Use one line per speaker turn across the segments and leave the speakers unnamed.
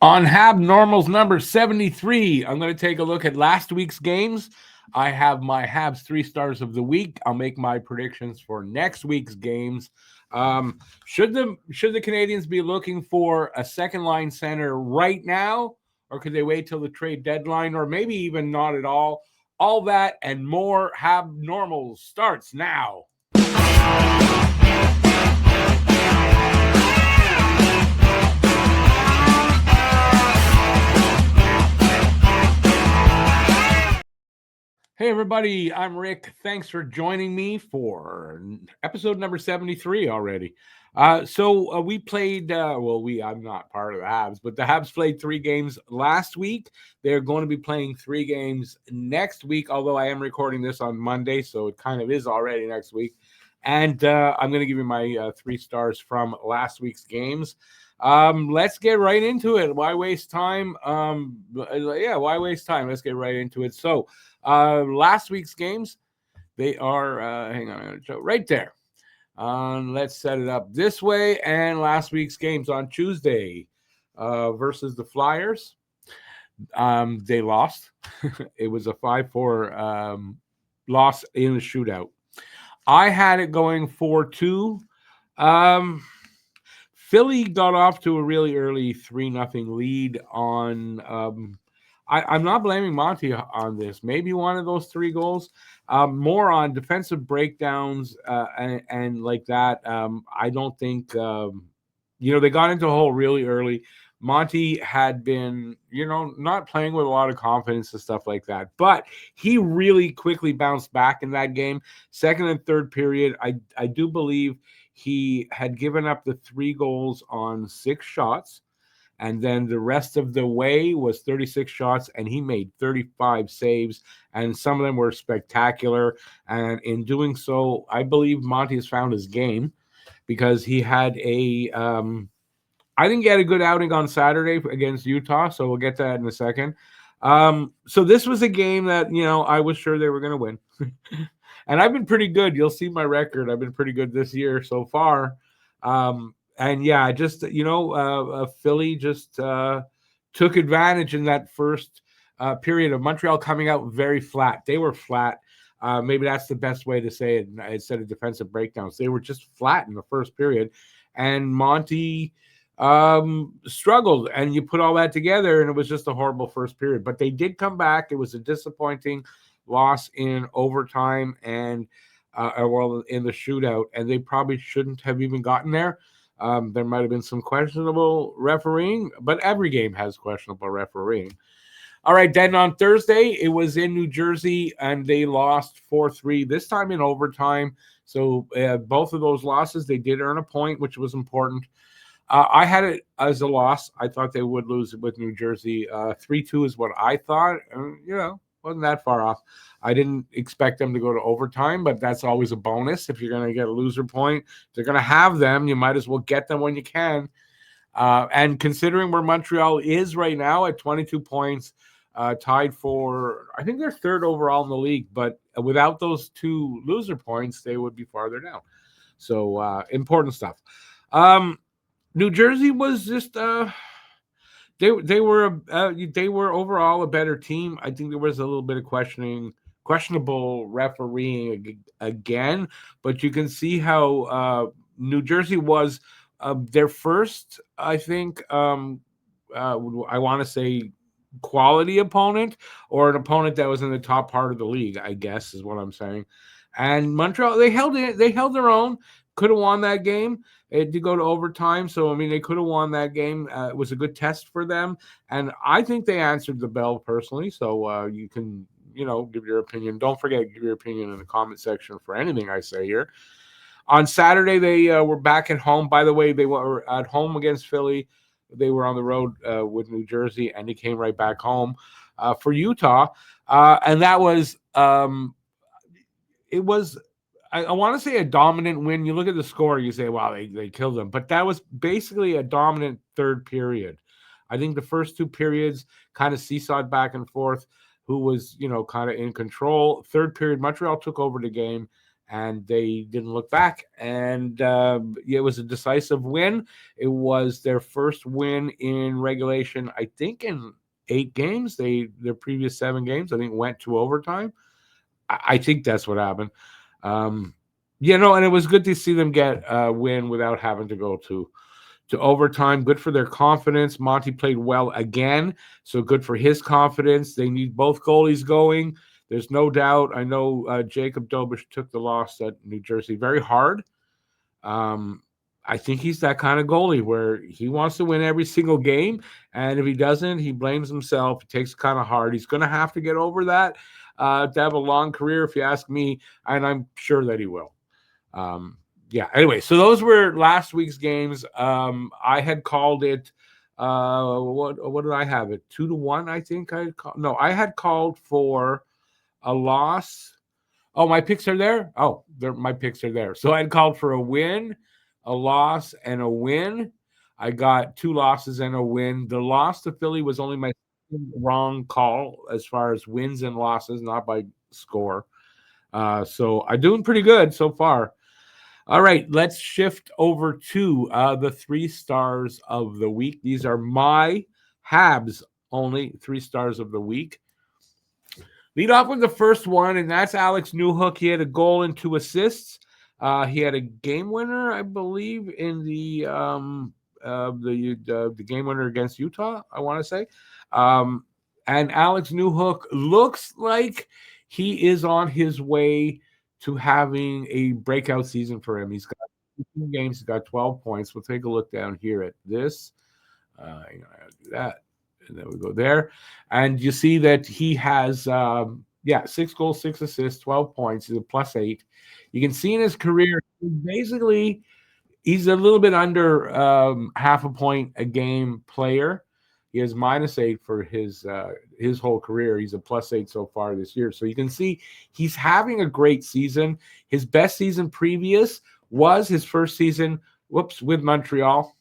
On HabNormals number 73, I'm going to take a look at last week's games. I have my Habs 3 stars of the week. I'll make my predictions for next week's games. Should the Canadians be looking for a second line center right now, or could they wait till the trade deadline, or maybe even not at all? All that and more. HabNormals starts now. Hey, everybody, I'm Rick. Thanks for joining me for episode number 73 already. We played, I'm not part of the Habs, but the Habs played 3 games last week. They're going to be playing 3 games next week, although I am recording this on Monday, so it kind of is already next week. And I'm going to give you my 3 stars from last week's games. Let's get right into it. Why waste time? Why waste time? Let's get right into it. So, last week's games, they are, hang on, I'm going to show right there. Let's set it up this way. And last week's games on Tuesday versus the Flyers. They lost. It was a 5-4 loss in the shootout. I had it going 4-2. Philly got off to a really early 3-0 lead on I'm not blaming Monty on this. Maybe one of those 3 goals. More on defensive breakdowns and like that. I don't think, they got into a hole really early. Monty had been, not playing with a lot of confidence and stuff like that. But he really quickly bounced back in that game. Second and third period, I do believe he had given up the 3 goals on 6 shots. And then the rest of the way was 36 shots, and he made 35 saves, and some of them were spectacular. And in doing so, I believe Monty has found his game because he had I think he had a good outing on Saturday against Utah, so we'll get to that in a second. So this was a game that, I was sure they were going to win. And I've been pretty good. You'll see my record. I've been pretty good this year so far. And yeah, just, Philly just took advantage in that first period of Montreal coming out very flat. They were flat. Maybe that's the best way to say it instead of defensive breakdowns. They were just flat in the first period. And Monty struggled. And you put all that together, and it was just a horrible first period. But they did come back. It was a disappointing loss in overtime and in the shootout. And they probably shouldn't have even gotten there. There might have been some questionable refereeing, but every game has questionable refereeing. All right, then on Thursday, it was in New Jersey, and they lost 4-3, this time in overtime. So both of those losses, they did earn a point, which was important. I had it as a loss. I thought they would lose with New Jersey. 3-2 is what I thought. Wasn't that far off. I didn't expect them to go to overtime, but that's always a bonus. If you're going to get a loser point, they're going to have them. You might as well get them when you can. And considering where Montreal is right now at 22 points, tied for, I think they're 3rd overall in the league, but without those 2 loser points, they would be farther down. So important stuff. New Jersey was just they were overall a better team. I think there was a little bit of questionable refereeing again, but you can see how New Jersey was their first, I think, I want to say quality opponent, or an opponent that was in the top part of the league, I guess is what I'm saying. And Montreal, they held their own. Could have won that game. It did go to overtime, so I mean they could have won that game. It was a good test for them, and I think they answered the bell personally. So you can give your opinion. Don't forget to give your opinion in the comment section for anything I say here. On Saturday they were back at home. By the way, they were at home against Philly. They were on the road with New Jersey, and they came right back home for Utah, and that was it was. I want to say a dominant win. You look at the score, you say, wow, they killed them. But that was basically a dominant third period. I think the first 2 periods kind of seesawed back and forth, who was, kind of in control. Third period, Montreal took over the game, and they didn't look back. And it was a decisive win. It was their first win in regulation, I think, in 8 games. Their previous 7 games, I think, went to overtime. I think that's what happened. And it was good to see them get a win without having to go to overtime. Good for their confidence. Monty played well again, so good for his confidence. They need both goalies going. There's no doubt. I know Jacob Dobish took the loss at New Jersey very hard. I think he's that kind of goalie where he wants to win every single game, and if he doesn't, he blames himself. He takes it kind of hard. He's going to have to get over that to have a long career, if you ask me, and I'm sure that he will. Anyway, so those were last week's games. I had called it what did I have it? 2-1, I think I had called for a loss. Oh, my picks are there. My picks are there. So I had called for a win, a loss, and a win. I got 2 losses and a win. The loss to Philly was only my wrong call as far as wins and losses, not by score. So I'm doing pretty good so far. All right, let's shift over to the 3 stars of the week. These are my Habs only 3 stars of the week. Lead off with the first one, and that's Alex Newhook. He had a goal and 2 assists. He had a game winner, I believe, in the game winner against Utah, I want to say. And Alex Newhook looks like he is on his way to having a breakout season for him. He's got 2 games. He's got 12 points. We'll take a look down here at this. I gotta do that. And then we go there. And you see that he has, 6 goals, 6 assists, 12 points. He's a +8. You can see in his career, basically, he's a little bit under half a point a game player. He has -8 for his whole career. He's a +8 so far this year. So you can see he's having a great season. His best season previous was his first season, with Montreal.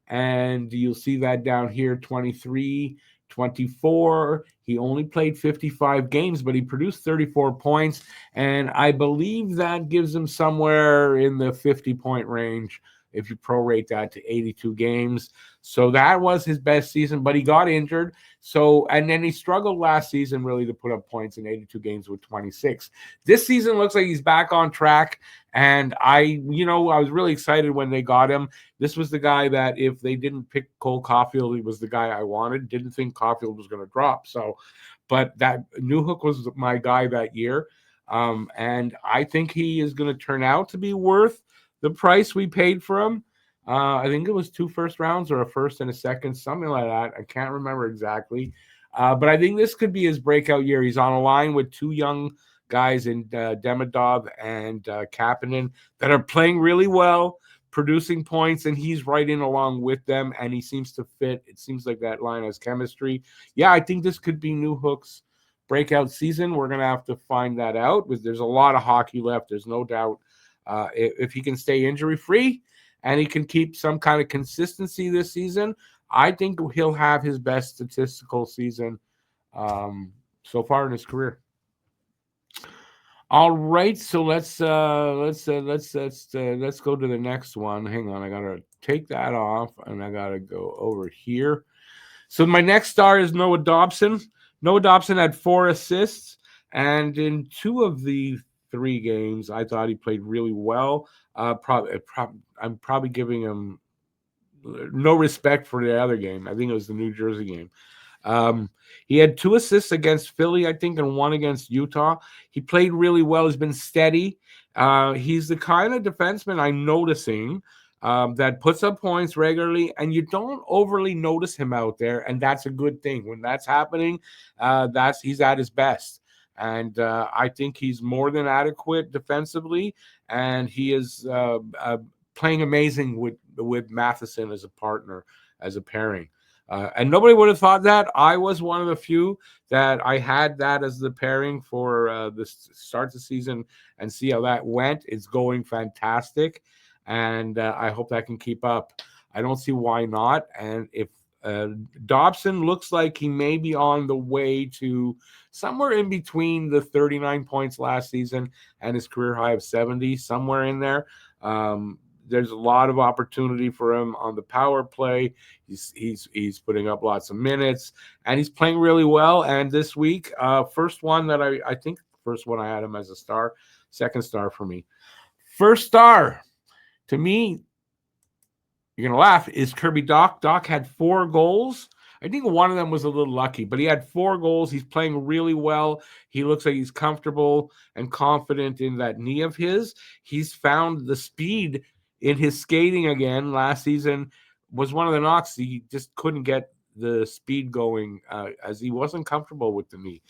And you'll see that down here, 23, 24. He only played 55 games, but he produced 34 points. And I believe that gives him somewhere in the 50-point range if you prorate that to 82 games. So that was his best season, but he got injured. And then he struggled last season really to put up points in 82 games with 26. This season looks like he's back on track. And I was really excited when they got him. This was the guy that if they didn't pick Cole Caulfield, he was the guy I wanted. Didn't think Caulfield was going to drop. But that Newhook was my guy that year. And I think he is going to turn out to be worth the price we paid for him. I think it was 2 first rounds or a first and a second, something like that. I can't remember exactly. But I think this could be his breakout year. He's on a line with 2 young guys in Demidov and Kapanen that are playing really well, producing points, and he's right in along with them, and he seems to fit. It seems like that line has chemistry. Yeah, I think this could be Newhook's breakout season. We're going to have to find that out because there's a lot of hockey left. There's no doubt. If he can stay injury-free and he can keep some kind of consistency this season, I think he'll have his best statistical season so far in his career. All right, so let's go to the next one. Hang on, I gotta take that off, and I gotta go over here. So my next star is Noah Dobson. Noah Dobson had 4 assists, and in 2 of the 3 games, I thought he played really well. I'm probably giving him no respect for the other game. I think it was the New Jersey game. He had 2 assists against Philly, I think, and 1 against Utah. He played really well. He's been steady. He's the kind of defenseman I'm noticing that puts up points regularly, and you don't overly notice him out there, and that's a good thing. When that's happening, he's at his best. And I think he's more than adequate defensively, and he is playing amazing with Matheson as a partner, as a pairing. And nobody would have thought that. I was one of the few that I had that as the pairing for the start of the season, and see how that went. It's going fantastic, and I hope that can keep up. I don't see why not. And if Dobson looks like he may be on the way to somewhere in between the 39 points last season and his career high of 70, somewhere in there. There's a lot of opportunity for him on the power play. He's putting up lots of minutes, and he's playing really well. And this week, first one that I think first one I had him as a star, second star for me. First star to me, you're going to laugh, is Kirby Dach. Dach had 4 goals. I think one of them was a little lucky, but he had 4 goals. He's playing really well. He looks like he's comfortable and confident in that knee of his. He's found the speed in his skating again. Last season was one of the knocks. He just couldn't get the speed going as he wasn't comfortable with the knee.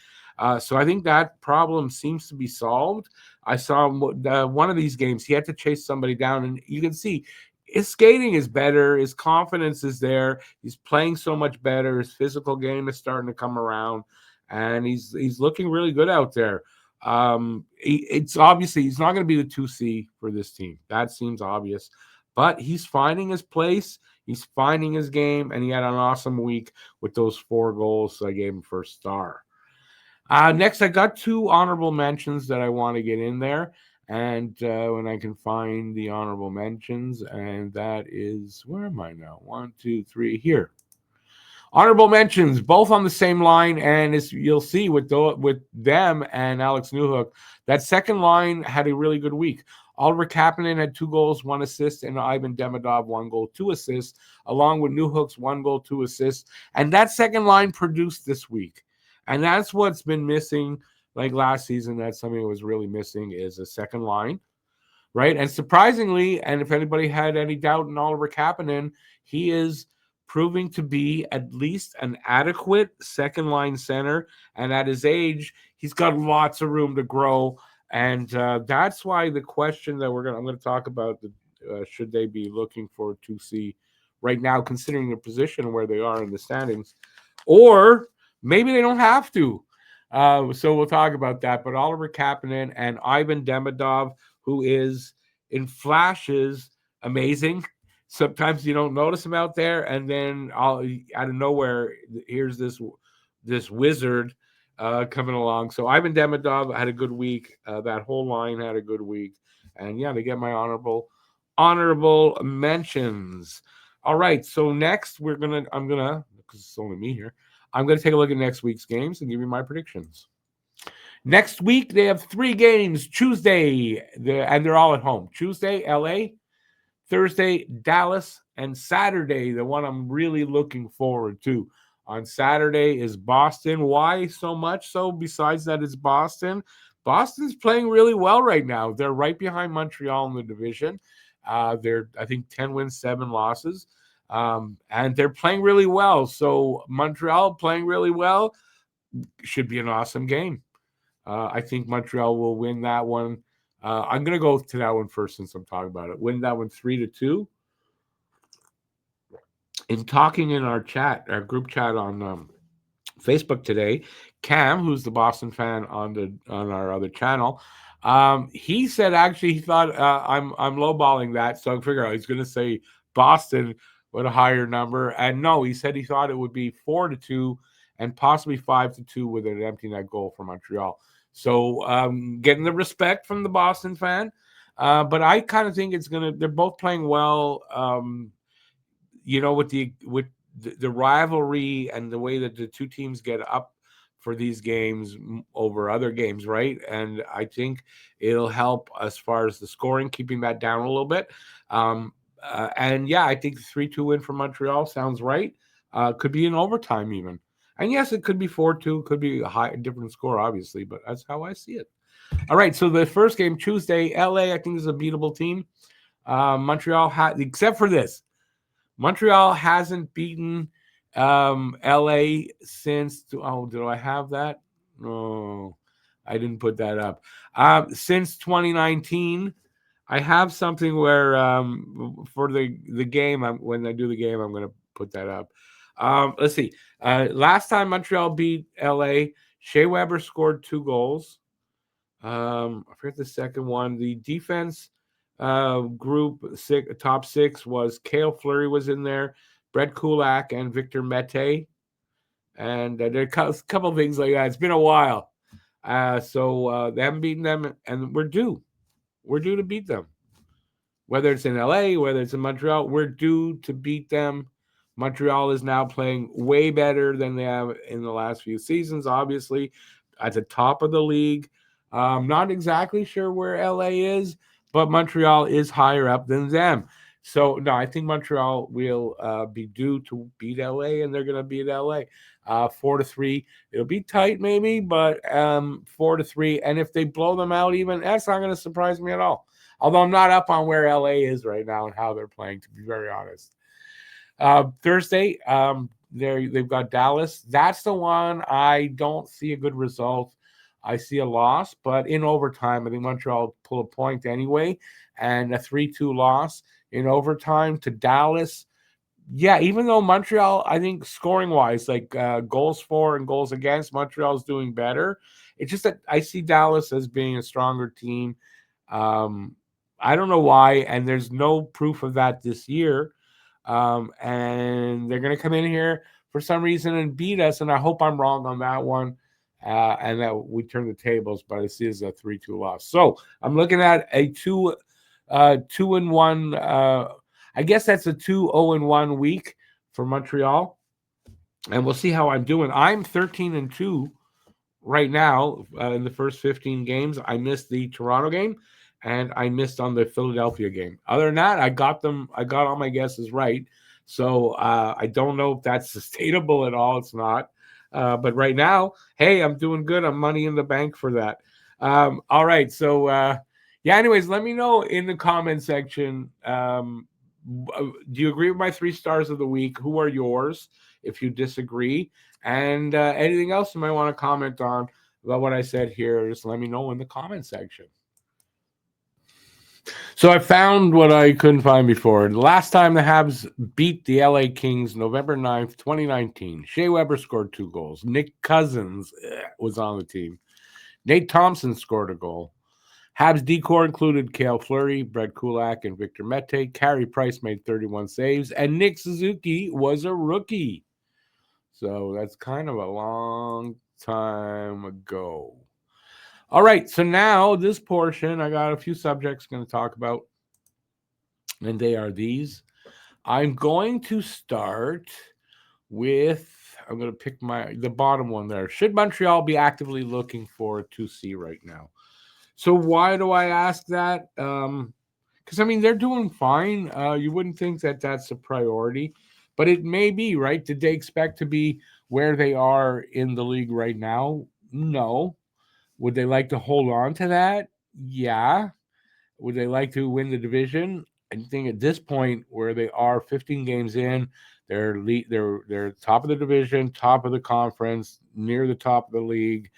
So I think that problem seems to be solved. I saw one of these games, he had to chase somebody down, and you can see his skating is better. His confidence is there. He's playing so much better. His physical game is starting to come around, and he's looking really good out there. It's obviously he's not going to be the 2C for this team. That seems obvious, but he's finding his place. He's finding his game, and he had an awesome week with those 4 goals. So I gave him first star. Next, I got 2 honorable mentions that I want to get in there. And when I can find the honorable mentions, and that is, where am I now? 1, 2, 3, here. Honorable mentions, both on the same line, and as you'll see with them and Alex Newhook, that second line had a really good week. Oliver Kapanen had 2 goals, 1 assist, and Ivan Demidov 1 goal, 2 assists, along with Newhook's 1 goal, 2 assists. And that second line produced this week. And that's what's been missing. Like last season, that's something that was really missing is a second line, right? And surprisingly, and if anybody had any doubt in Oliver Kapanen, he is proving to be at least an adequate second line center. And at his age, he's got lots of room to grow. And that's why the question that I'm going to talk about, should they be looking for 2C right now, considering the position where they are in the standings, or maybe they don't have to. So we'll talk about that. But Oliver Kapanen and Ivan Demidov, who is in flashes amazing. Sometimes you don't notice him out there, and then out of nowhere, here's this wizard coming along. So Ivan Demidov had a good week. That whole line had a good week, and yeah, they get my honorable mentions. All right. So next, I'm gonna because it's only me here. I'm going to take a look at next week's games and give you my predictions. Next week, they have 3 games. Tuesday, and they're all at home. Tuesday, LA. Thursday, Dallas. And Saturday, the one I'm really looking forward to. On Saturday is Boston. Why so much so? Besides that, it's Boston. Boston's playing really well right now. They're right behind Montreal in the division. They're, I think, 10 wins, 7 losses. And they're playing really well. So Montreal playing really well should be an awesome game. I think Montreal will win that one. I'm going to go to that one first since I'm talking about it. Win that one 3-2. In talking in our group chat on Facebook today, Cam, who's the Boston fan on our other channel, he said actually he thought I'm lowballing that, so I figure out he's going to say Boston with a higher number, and no, he said he thought it would be 4-2 and possibly 5-2 with an empty net goal for Montreal. So getting the respect from the Boston fan, but I kind of think they're both playing well. With the rivalry and the way that the two teams get up for these games over other games, right? And I think it'll help as far as the scoring, keeping that down a little bit. And yeah, I think the 3-2 win for Montreal sounds right. Could be in overtime even. And yes, it could be 4-2, could be a different score, obviously, but that's how I see it. All right, so the first game, Tuesday, LA, I think is a beatable team. Montreal, except for this, Montreal hasn't beaten LA since. Oh, do I have that? No, I didn't put that up. Since 2019, I have something where for the game, when I do the game, I'm going to put that up. Let's see. Last time Montreal beat LA, Shea Weber scored 2 goals. I forget the second one. The defense group top 6 was Cale Fleury was in there, Brett Kulak and Victor Mete. And there are a couple of things like that. It's been a while. So they haven't beaten them, and we're due. We're due to beat them. Whether it's in LA, whether it's in Montreal, we're due to beat them. Montreal is now playing way better than they have in the last few seasons, obviously, at the top of the league. Not exactly sure where LA is, but Montreal is higher up than them. So, no, I think Montreal will be due to beat LA, and they're going to beat LA 4-3. It'll be tight, maybe, but 4-3. And if they blow them out, even that's not going to surprise me at all. Although I'm not up on where LA is right now and how they're playing, to be very honest. Thursday, they've got Dallas. That's the one I don't see a good result. I see a loss, but in overtime, I think Montreal pull a point anyway, and a 3-2 loss in overtime to Dallas. Yeah, even though Montreal, I think scoring-wise, like goals for and goals against, Montreal's doing better. It's just that I see Dallas as being a stronger team. I don't know why, and there's no proof of that this year. And they're going to come in here for some reason and beat us, and I hope I'm wrong on that one, and that we turn the tables, but I see it as a 3-2 loss. So I'm looking at a 2-1. I guess that's a 2-0-1 week for Montreal, and we'll see how I'm doing. I'm 13-2 right now in the first 15 games. I missed the Toronto game, and I missed on the Philadelphia game. Other than that, I got all my guesses right. So I don't know if that's sustainable at all. It's not. But right now, hey, I'm doing good. I'm money in the bank for that. All right. So, yeah, anyways, let me know in the comment section. Do you agree with my 3 stars of the week? Who are yours if you disagree? And anything else you might want to comment on about what I said here, just let me know in the comment section. So I found what I couldn't find before. The last time the Habs beat the LA Kings, November 9th, 2019, Shea Weber scored 2 goals. Nick Cousins was on the team. Nate Thompson scored a goal. Habs decor included Cale Fleury, Brett Kulak, and Victor Mete. Carey Price made 31 saves, and Nick Suzuki was a rookie. So that's kind of a long time ago. All right, so now this portion, I got a few subjects I'm going to talk about, and they are these. I'm going to start with, I'm going to pick the bottom one there. Should Montreal be actively looking for a 2C right now? So why do I ask that? Because, I mean, they're doing fine. You wouldn't think that that's a priority, but it may be, right? Did they expect to be where they are in the league right now? No. Would they like to hold on to that? Yeah. Would they like to win the division? I think at this point where they are 15 games in, they're top of the division, top of the conference, near the top of the league.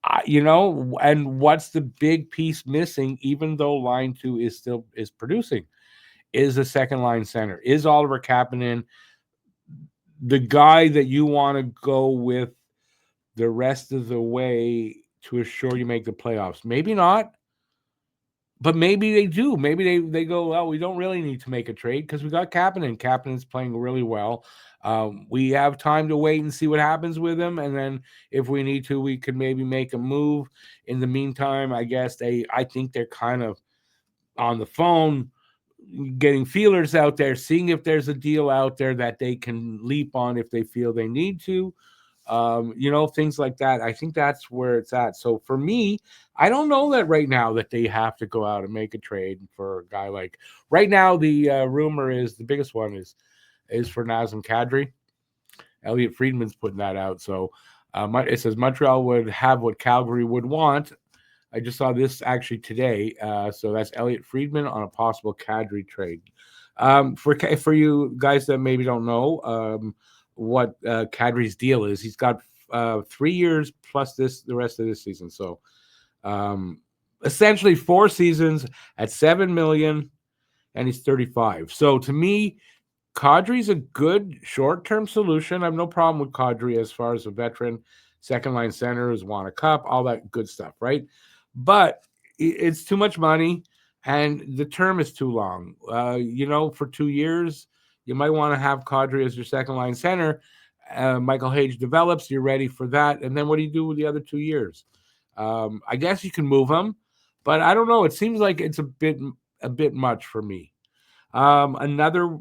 And what's the big piece missing, even though line 2 is producing, is a second line center. Is Oliver Kapanen the guy that you want to go with the rest of the way to assure you make the playoffs? Maybe not, but maybe they do. Maybe they go, well, we don't really need to make a trade because we got Kapanen. Kapanen's playing really well. We have time to wait and see what happens with him, and then if we need to, we could maybe make a move. In the meantime, I think they're kind of on the phone, getting feelers out there, seeing if there's a deal out there that they can leap on if they feel they need to. Things like that. I think that's where it's at. So for me, I don't know that right now that they have to go out and make a trade for a guy like right now. The rumor is the biggest one is for Nazem Kadri. Elliot Friedman's putting that out. So it says Montreal would have what Calgary would want. I just saw this actually today. So that's Elliot Friedman on a possible Kadri trade. For you guys that maybe don't know, what Kadri's deal is. He's got 3 years plus the rest of this season. So essentially 4 seasons at $7 million, and he's 35. So to me, Kadri's a good short-term solution. I have no problem with Kadri as far as a veteran second line center who's won a cup, all that good stuff, right? But it's too much money, and the term is too long. For 2 years, you might want to have Kadri as your second line center. Michael Hage develops, you're ready for that. And then what do you do with the other 2 years? I guess you can move him, but I don't know. It seems like it's a bit much for me. Another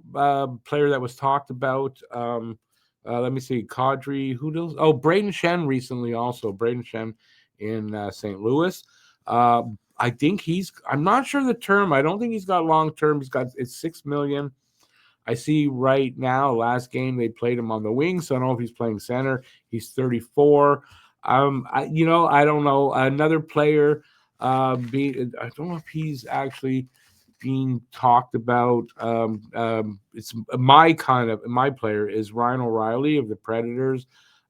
player that was talked about. Let me see, Kadri. Who else? Oh, Braden Shen recently also. Braden Shen in St. Louis. I think I'm not sure the term. I don't think he's got long term. It's $6 million. I see right now, last game they played him on the wing, so I don't know if he's playing center. He's 34. I don't know. Another player, I don't know if he's actually being talked about. It's my player is Ryan O'Reilly of the Predators.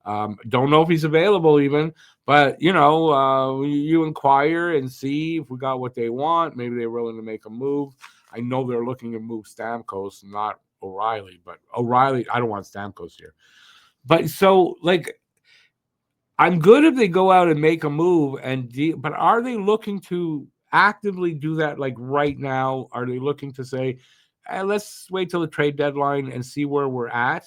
Don't know if he's available even, but you inquire and see if we got what they want. Maybe they're willing to make a move. I know they're looking to move Stamkos, not O'Reilly, but O'Reilly, I don't want Stamkos here. But so, I'm good if they go out and make a move, but are they looking to actively do that right now? Are they looking to say, let's wait till the trade deadline and see where we're at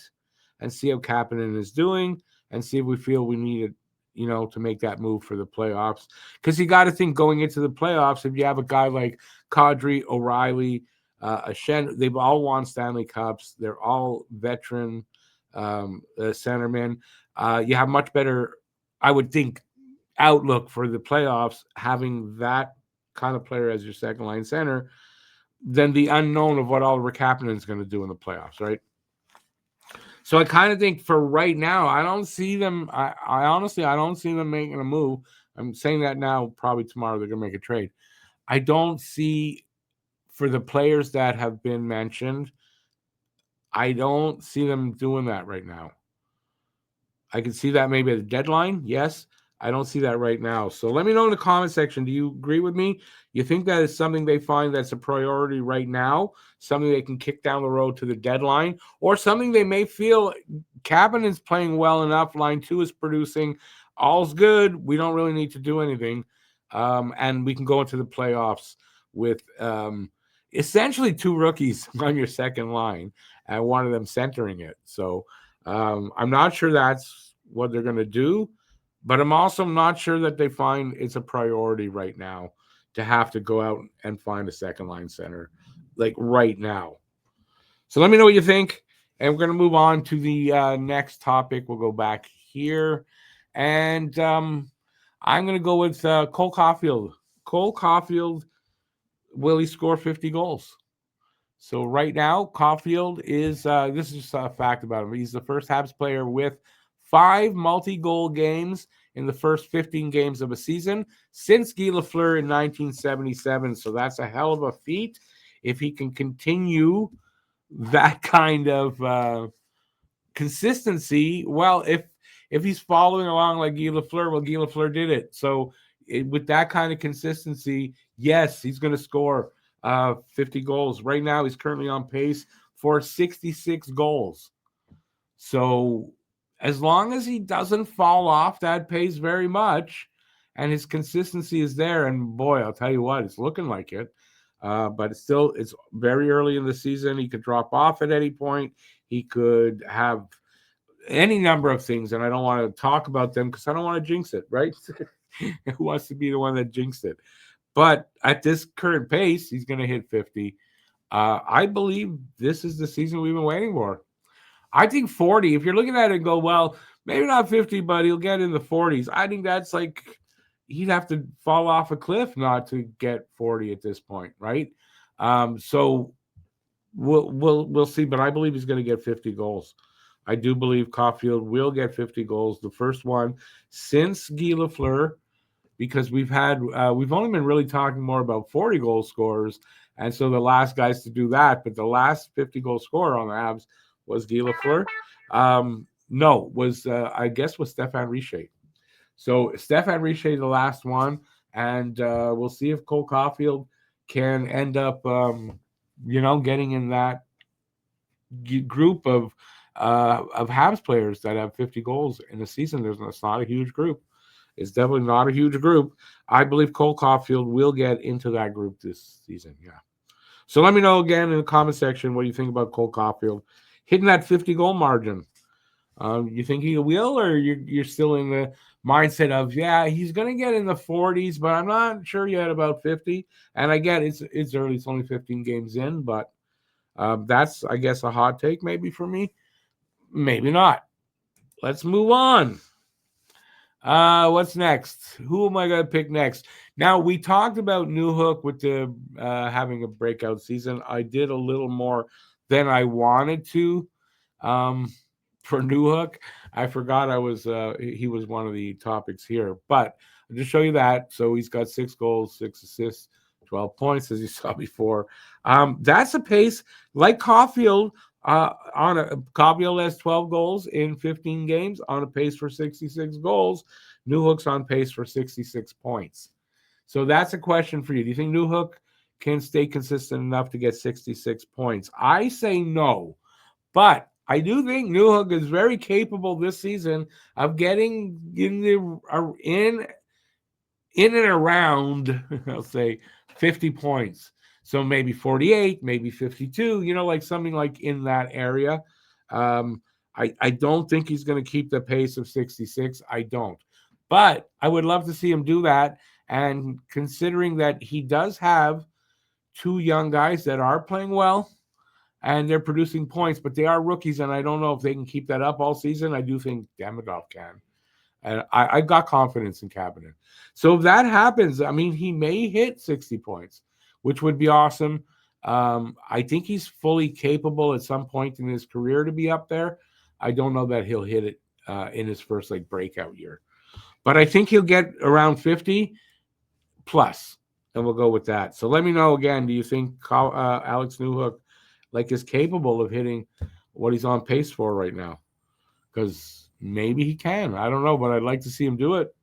and see how Kapanen is doing and see if we feel we need it, to make that move for the playoffs? Because you got to think going into the playoffs, if you have a guy like Kadri, O'Reilly, Shen, they've all won Stanley Cups. They're all veteran centermen. You have much better, I would think, outlook for the playoffs having that kind of player as your second line center than the unknown of what Oliver Kapanen is going to do in the playoffs, right? So I kind of think for right now, I don't see them. I honestly, I don't see them making a move. I'm saying that now. Probably tomorrow they're going to make a trade. I don't see, for the players that have been mentioned, I don't see them doing that right now. I can see that maybe at the deadline. Yes. I don't see that right now. So let me know in the comment section. Do you agree with me? You think that is something they find that's a priority right now, something they can kick down the road to the deadline, or something they may feel Kapanen's playing well enough, line 2 is producing, all's good, we don't really need to do anything, and we can go into the playoffs with essentially 2 rookies on your second line and one of them centering it. So I'm not sure that's what they're going to do. But I'm also not sure that they find it's a priority right now to have to go out and find a second line center right now. So let me know what you think. And we're going to move on to the next topic. We'll go back here. And I'm going to go with Cole Caulfield. Cole Caulfield, will he score 50 goals? So right now, Caulfield is, this is just a fact about him. He's the first Habs player with 5 multi-goal games in the first 15 games of a season since Guy Lafleur in 1977. So that's a hell of a feat. If he can continue that kind of consistency, well, if he's following along like Guy Lafleur, well, Guy Lafleur did it. So with that kind of consistency, yes, he's going to score 50 goals. Right now, he's currently on pace for 66 goals. So as long as he doesn't fall off that pace very much and his consistency is there, and boy, I'll tell you what, it's looking like it. But it's very early in the season. He could drop off at any point. He could have any number of things, and I don't want to talk about them because I don't want to jinx it, right? Who wants to be the one that jinxed it? But at this current pace, he's going to hit 50. I believe this is the season we've been waiting for. I think 40, if you're looking at it and go, well, maybe not 50, but he'll get in the 40s. I think that's he'd have to fall off a cliff not to get 40 at this point, right? So we'll see, but I believe he's going to get 50 goals. I do believe Caulfield will get 50 goals, the first one since Guy Lafleur, because we've only been really talking more about 40 goal scorers, and so the last guys to do that, but the last 50 goal scorer on the Habs was Guy Lafleur. I guess was Stéphane Richer. So Stéphane Richer, the last one, and we'll see if Cole Caulfield can end up, getting in that group of Habs players that have 50 goals in a season. It's not a huge group. It's definitely not a huge group. I believe Cole Caulfield will get into that group this season. Yeah. So let me know again in the comment section what you think about Cole Caulfield hitting that 50 goal margin. You think he will, or you're still in the mindset of, yeah, he's going to get in the 40s, but I'm not sure yet about 50. And I get it's early, it's only 15 games in, but that's, I guess, a hot take maybe for me. Maybe not. Let's move on. What's next? Who am I going to pick next? Now, we talked about Newhook with the having a breakout season. I did a little more than I wanted to. For Newhook, I forgot he was one of the topics here, but I'll just show you that. So he's got 6 goals, 6 assists, 12 points, as you saw before. That's a pace like Caulfield. Caulfield has 12 goals in 15 games, on a pace for 66 goals. Newhook's on pace for 66 points. So that's a question for you. Do you think Newhook can stay consistent enough to get 66 points? I say no. But I do think Newhook is very capable this season of getting in and around, I'll say, 50 points. So maybe 48, maybe 52, like something like in that area. I don't think he's going to keep the pace of 66. I don't. But I would love to see him do that. And considering that he does have 2 young guys that are playing well, and they're producing points, but they are rookies, and I don't know if they can keep that up all season. I do think Demidov can. And I got confidence in Cabinet. So if that happens, I mean, he may hit 60 points, which would be awesome. I think he's fully capable at some point in his career to be up there. I don't know that he'll hit it in his first breakout year. But I think he'll get around 50 plus, and we'll go with that. So let me know again, do you think Alex Newhook is capable of hitting what he's on pace for right now? Because maybe he can. I don't know, but I'd like to see him do it.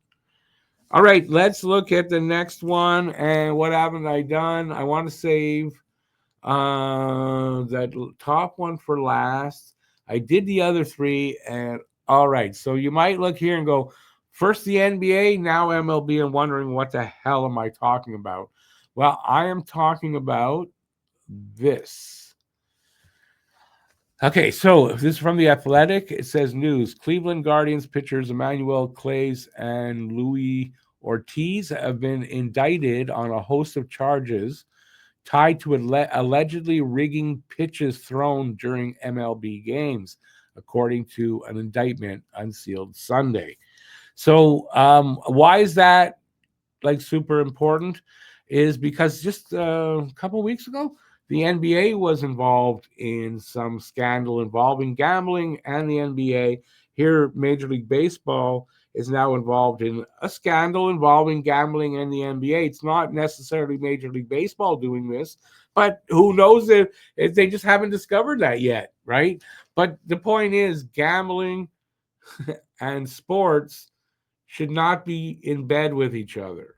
All right, let's look at the next one. And what haven't I done? I want to save that top one for last. I did the other 3. And all right, so you might look here and go, first the NBA, now MLB, and wondering what the hell am I talking about? Well, I am talking about this. Okay, so this is from The Athletic. It says news. Cleveland Guardians pitchers Emmanuel Clays and Louis Ortiz have been indicted on a host of charges tied to allegedly rigging pitches thrown during MLB games, according to an indictment unsealed Sunday. So why is that super important? Is because just a couple weeks ago, the NBA was involved in some scandal involving gambling, and the NBA here, Major League Baseball, is now involved in a scandal involving gambling and the NBA. It's not necessarily Major League Baseball doing this, but who knows if they just haven't discovered that yet, right? But the point is, gambling and sports should not be in bed with each other.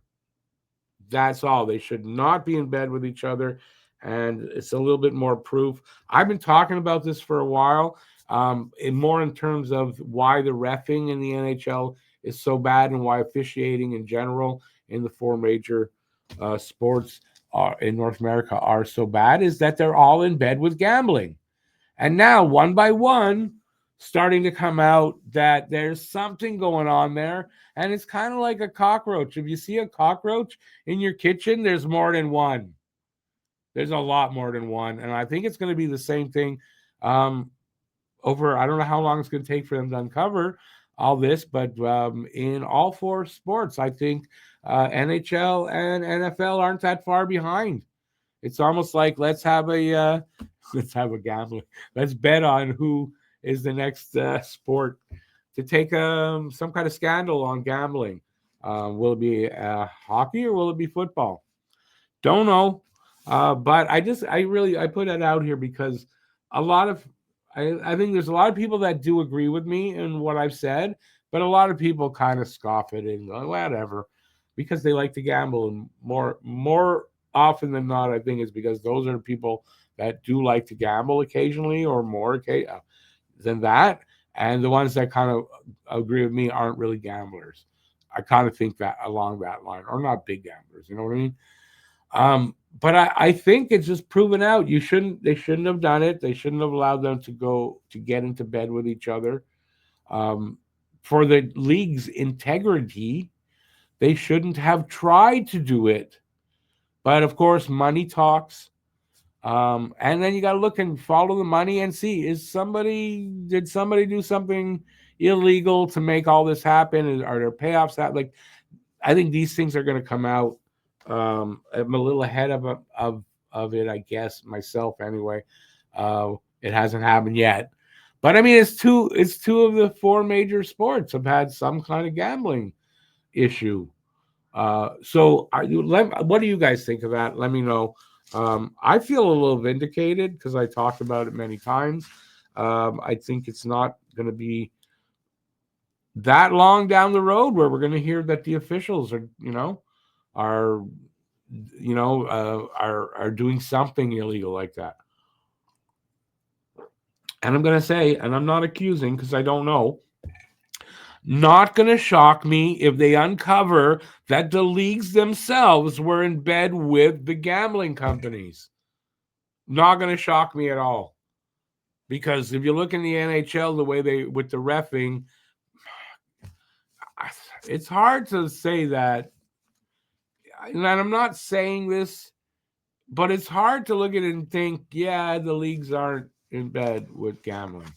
That's all. They should not be in bed with each other. And it's a little bit more proof. I've been talking about this for a while, more in terms of why the reffing in the NHL is so bad and why officiating in general in the 4 major sports in North America are so bad, is that they're all in bed with gambling. And now, one by one, starting to come out that there's something going on there. And it's kind of like a cockroach. If you see a cockroach in your kitchen, there's more than one. There's a lot more than one. And I think it's going to be the same thing over, I don't know how long it's going to take for them to uncover all this, but in all 4 sports, I think NHL and NFL aren't that far behind. It's almost like let's have a gambling. Let's bet on who is the next sport to take some kind of scandal on gambling. Will it be hockey or will it be football? Don't know. But I put that out here because I think there's a lot of people that do agree with me in what I've said, but a lot of people kind of scoff at it and go, whatever, because they like to gamble. And more often than not, I think it's because those are people that do like to gamble occasionally or more than that. And the ones that kind of agree with me aren't really gamblers. I kind of think that along that line, or not big gamblers. You know what I mean? But I think it's just proven out. They shouldn't have done it. They shouldn't have allowed them to get into bed with each other. Um, for the league's integrity, they shouldn't have tried to do it. But of course, money talks. And then you got to look and follow the money and see, did somebody do something illegal to make all this happen? Are there payoffs that, like, I think these things are going to come out. I'm a little ahead of it, I guess, myself anyway. It hasn't happened yet. But I mean, it's two of the four major sports have had some kind of gambling issue. What do you guys think of that? Let me know. I feel a little vindicated because I talked about it many times. I think it's not going to be that long down the road where we're going to hear that the officials are are doing something illegal like that. And I'm going to say, and I'm not accusing because I don't know, not going to shock me if they uncover that the leagues themselves were in bed with the gambling companies. Not going to shock me at all. Because if you look in the NHL, the way with the reffing, it's hard to say that. And I'm not saying this, but it's hard to look at it and think, yeah, the leagues aren't in bed with gambling.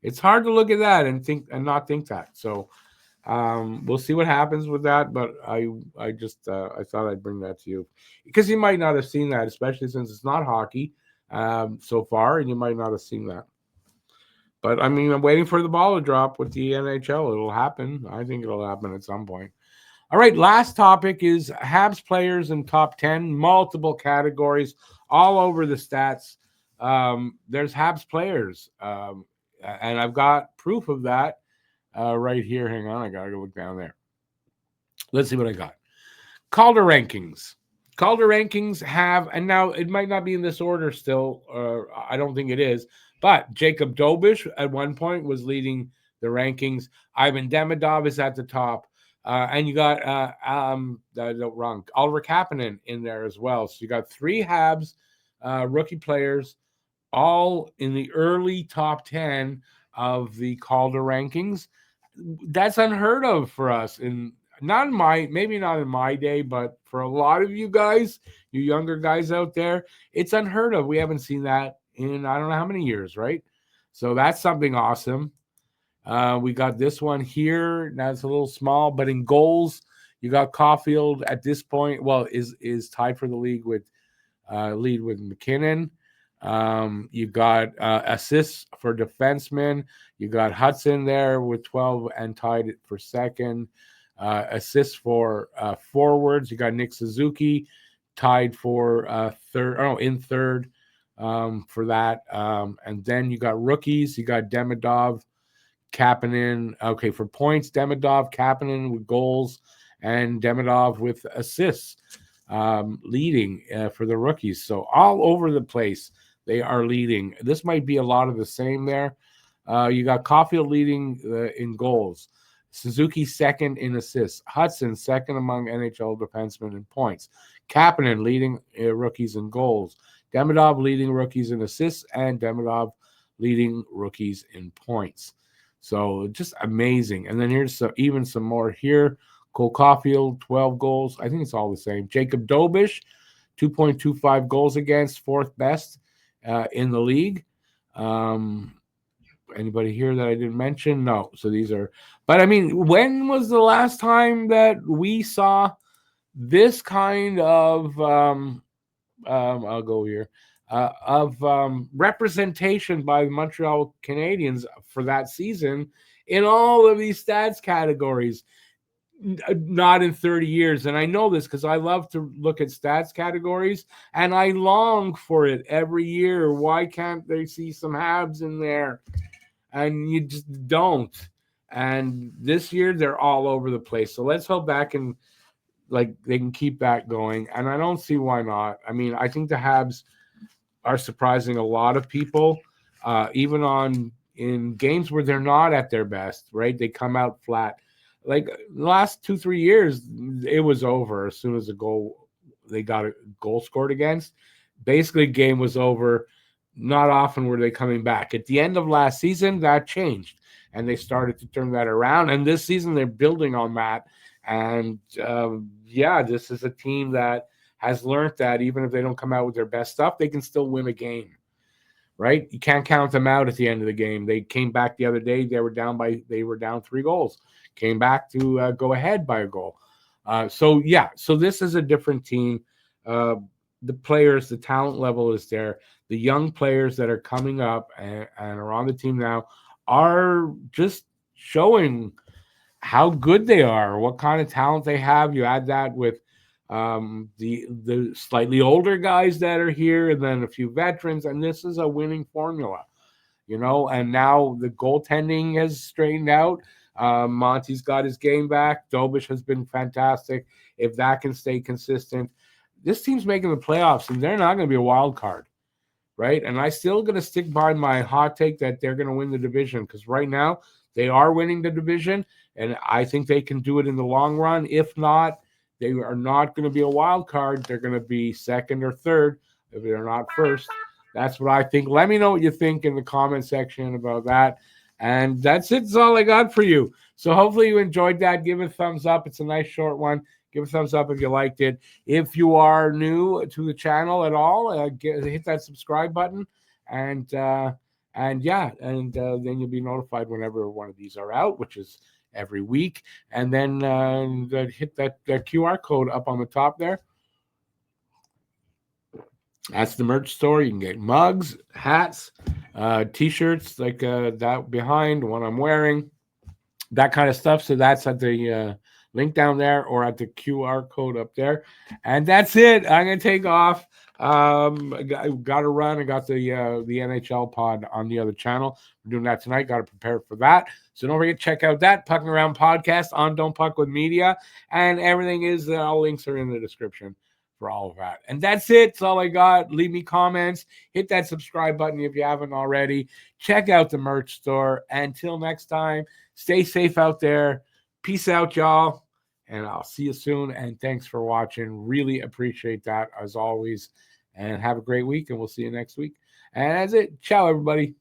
It's hard to look at that and not think that. So we'll see what happens with that. But I just I thought I'd bring that to you because you might not have seen that, especially since it's not hockey so far, and you might not have seen that. But I mean, I'm waiting for the ball to drop with the NHL. It'll happen. I think it'll happen at some point. All right, last topic is Habs players in top 10, multiple categories, all over the stats. There's Habs players, and I've got proof of that right here. Hang on, I got to go look down there. Let's see what I got. Calder rankings. Calder rankings have, and now it might not be in this order still, I don't think it is, but Jacob Dobish at one point was leading the rankings. Ivan Demidov is at the top. And you got wrong Oliver Kapanen in there as well. So you got three Habs rookie players, all in the early top 10 of the Calder rankings. That's unheard of for us. And maybe not in my day, but for a lot of you guys, you younger guys out there, it's unheard of. We haven't seen that in I don't know how many years, right? So that's something awesome. We got this one here. Now it's a little small, but in goals, you got Caulfield at this point. Well, is tied for the lead with McKinnon. You got assists for defensemen. You got Hudson there with 12 and tied for second. Assists for forwards. You got Nick Suzuki tied for third. Oh, in third for that. And then you got rookies. You got Demidov, Kapanen. Okay, for points, Demidov, Kapanen with goals, and Demidov with assists, leading for the rookies. So all over the place, they are leading. This might be a lot of the same there. You got Caulfield leading in goals. Suzuki second in assists. Hudson second among NHL defensemen in points. Kapanen leading rookies in goals. Demidov leading rookies in assists, and Demidov leading rookies in points. So just amazing. And then here's even some more here. Cole Caulfield, 12 goals. I think it's all the same. Jacob Dobish, 2.25 goals against, fourth best in the league. Anybody here that I didn't mention? No. So these are, but I mean, when was the last time that we saw this kind of, I'll go here, representation by the Montreal Canadiens for that season in all of these stats categories? Not in 30 years. And I know this because I love to look at stats categories and I long for it every year. Why can't they see some Habs in there? And you just don't. And this year they're all over the place. So let's hope that can, like, they can keep that going. And I don't see why not. I mean, I think the Habs are surprising a lot of people, even in games where they're not at their best, right? They come out flat. Like the last 2-3 years, it was over as soon as the goal they got a goal scored against, basically game was over. Not often were they coming back. At the end of last season, that changed, and they started to turn that around. And this season, they're building on that. And yeah, this is a team that has learned that even if they don't come out with their best stuff, they can still win a game. Right? You can't count them out at the end of the game. They came back the other day. They were down 3 goals. Came back to go ahead by a goal. So this is a different team. The players, the talent level is there. The young players that are coming up and are on the team now are just showing how good they are, what kind of talent they have. You add that with the slightly older guys that are here, and then a few veterans, and this is a winning formula, And now the goaltending has straightened out. Monty's got his game back. Dobish has been fantastic. If that can stay consistent, this team's making the playoffs, and they're not going to be a wild card, right? And I still going to stick by my hot take that they're going to win the division, because right now they are winning the division, and I think they can do it in the long run. If not, they are not going to be a wild card. They're going to be second or third if they're not first. That's what I think. Let me know what you think in the comment section about that. And that's it. That's all I got for you. So hopefully you enjoyed that. Give it a thumbs up. It's a nice short one. Give a thumbs up if you liked it. If you are new to the channel at all, hit that subscribe button, and then you'll be notified whenever one of these are out, which is every week. And then hit that QR code up on the top there. That's the merch store. You can get mugs, hats, t-shirts like that behind one I'm wearing, that kind of stuff. So that's at the link down there or at the QR code up there. And that's it. I'm going to take off. I got to run. I got the NHL pod on the other channel. We're doing that tonight. Got to prepare for that. So don't forget to check out that Pucking Around podcast on Don't Puck with Media. And everything is, all links are in the description for all of that. And that's it. That's all I got. Leave me comments. Hit that subscribe button if you haven't already. Check out the merch store. Until next time, stay safe out there. Peace out, y'all. And I'll see you soon. And thanks for watching. Really appreciate that as always. And have a great week. And we'll see you next week. And that's it. Ciao, everybody.